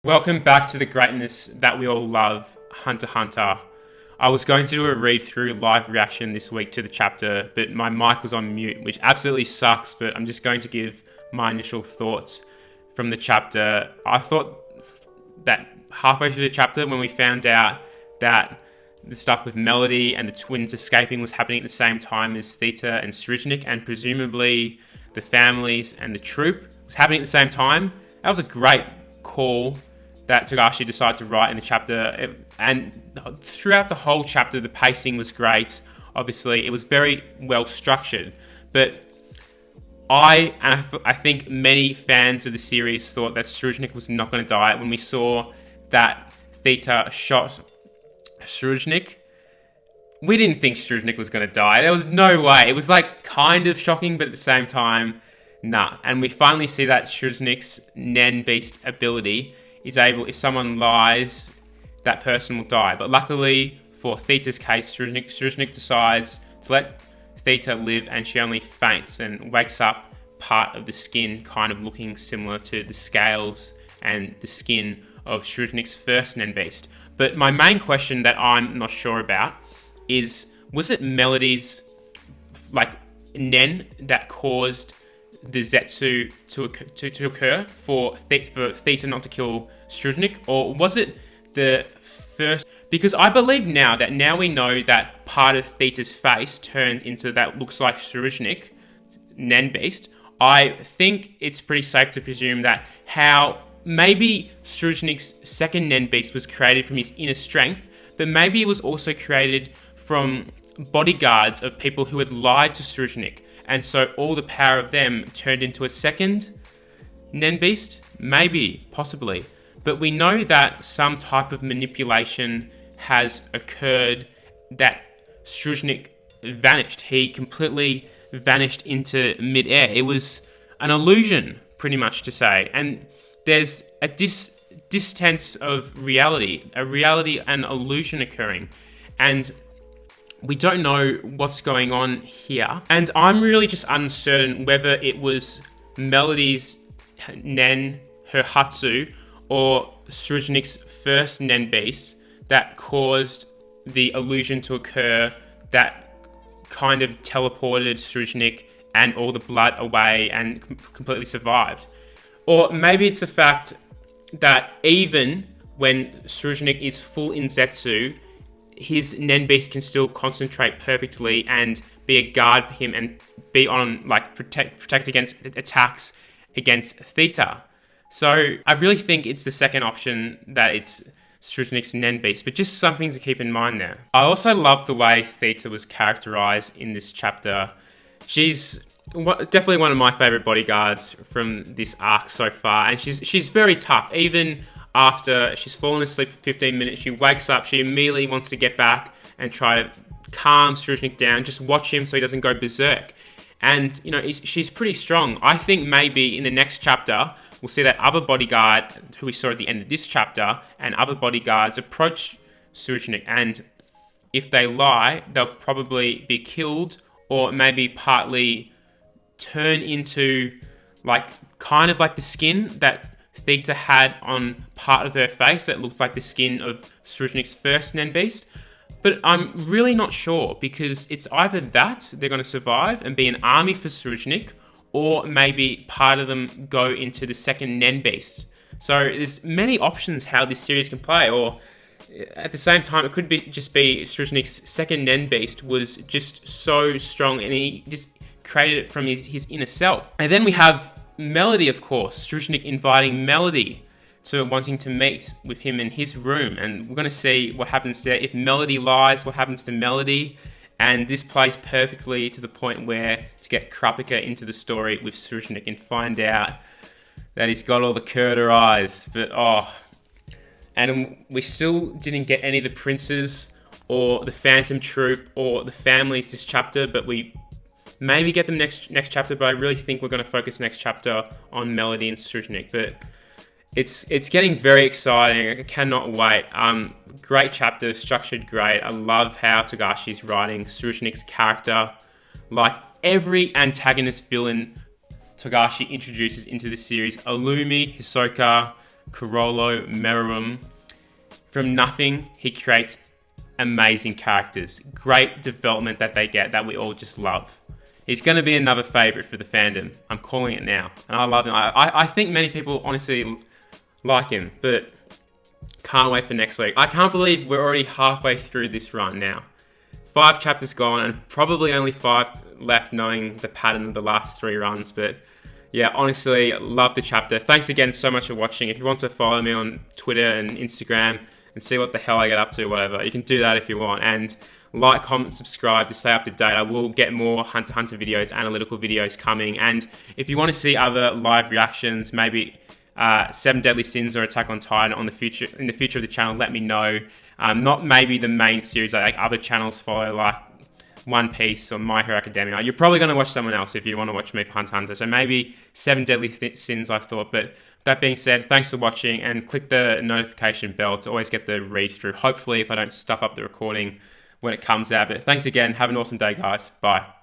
Welcome back to the greatness that we all love, Hunter x Hunter. I was going to do a read-through live reaction this week to the chapter, but my mic was on mute, which absolutely sucks, but I'm just going to give my initial thoughts from the chapter. I thought that halfway through the chapter, when we found out that the stuff with Melody and the twins escaping was happening at the same time as Theta and Tsurreidnich, and presumably the families and the troop was happening at the same time, that was a great call that Togashi decided to write in the chapter. And throughout the whole chapter, the pacing was great. Obviously, it was very well structured. But I think many fans of the series thought that Tsurreidnich was not going to die. When we saw that Theta shot Tsurreidnich, we didn't think Tsurreidnich was going to die. There was no way. It was like kind of shocking, but at the same time, nah. And we finally see that Tsurreidnich's Nen Beast ability is able, if someone lies, that person will die. But luckily for Theta's case, Tsurreidnich decides to let Theta live, and she only faints and wakes up part of the skin kind of looking similar to the scales and the skin of Tsurreidnich's first Nen Beast. But my main question that I'm not sure about is, was it Melody's Nen that caused the Zetsu to occur for Theta not to kill Tsurreidnich, or was it the first? Because I believe now we know that part of Theta's face turned into that looks like Tsurreidnich Nen Beast. I think it's pretty safe to presume that how maybe Tsurreidnich's second Nen Beast was created from his inner strength, but maybe it was also created from bodyguards of people who had lied to Tsurreidnich. And so all the power of them turned into a second Nen Beast? Maybe, possibly. But we know that some type of manipulation has occurred, that Tsurreidnich vanished. He completely vanished into midair. It was an illusion, pretty much to say. And there's a distance of reality, a reality and illusion occurring. And we don't know what's going on here. And I'm really just uncertain whether it was Melody's Nen, her Hatsu, or Tsurreidnich's first Nen Beast that caused the illusion to occur that kind of teleported Tsurreidnich and all the blood away and completely survived. Or maybe it's the fact that even when Tsurreidnich is full in Zetsu, his Nen Beast can still concentrate perfectly and be a guard for him and be on, protect against attacks against Theta. So I really think it's the second option, that it's Tsurreidnich's Nen Beast, but just something to keep in mind there. I also love the way Theta was characterized in this chapter. She's definitely one of my favorite bodyguards from this arc so far, and she's very tough. Even after she's fallen asleep for 15 minutes, she wakes up, she immediately wants to get back and try to calm Tsurreidnich down, just watch him so he doesn't go berserk. And, she's pretty strong. I think maybe in the next chapter, we'll see that other bodyguard who we saw at the end of this chapter and other bodyguards approach Tsurreidnich, and if they lie, they'll probably be killed or maybe partly turn into kind of like the skin that Theta had on part of her face that looked like the skin of Tsurreidnich's first Nen Beast. But I'm really not sure, because it's either that they're going to survive and be an army for Tsurreidnich, or maybe part of them go into the second Nen Beast. So there's many options how this series can play, or at the same time, it could just be Tsurreidnich's second Nen Beast was just so strong and he just created it from his inner self. And then we have Melody, of course. Tsurreidnich inviting Melody to wanting to meet with him in his room, and we're going to see what happens there. If Melody lies, what happens to Melody? And this plays perfectly to the point where to get Kurapika into the story with Tsurreidnich and find out that he's got all the Kurta eyes. And we still didn't get any of the princes or the Phantom Troop or the families this chapter, but we maybe get them next chapter. But I really think we're going to focus next chapter on Melody and Tsurreidnich. But it's getting very exciting. I cannot wait. Great chapter, structured great. I love how Togashi's writing Tsurreidnich's character. Like every antagonist villain Togashi introduces into the series, Illumi, Hisoka, Corollo Meruem. From nothing, he creates amazing characters. Great development that they get that we all just love. He's going to be another favourite for the fandom. I'm calling it now. And I love him. I think many people honestly like him, but can't wait for next week. I can't believe we're already halfway through this run now. 5 chapters gone and probably only 5 left, knowing the pattern of the last 3 runs. But yeah, honestly, love the chapter. Thanks again so much for watching. If you want to follow me on Twitter and Instagram and see what the hell I get up to, whatever, you can do that if you want. And like, comment, subscribe to stay up to date. I will get more Hunter x Hunter videos, analytical videos coming. And if you want to see other live reactions, maybe 7 Deadly Sins or Attack on Titan in the future of the channel, let me know. Not maybe the main series like other channels follow, like One Piece or My Hero Academia. You're probably going to watch someone else if you want to watch me for Hunter x Hunter. So maybe 7 Deadly Sins, I thought. But that being said, thanks for watching, and click the notification bell to always get the read through. Hopefully, if I don't stuff up the recording when it comes out. But thanks again. Have an awesome day, guys. Bye.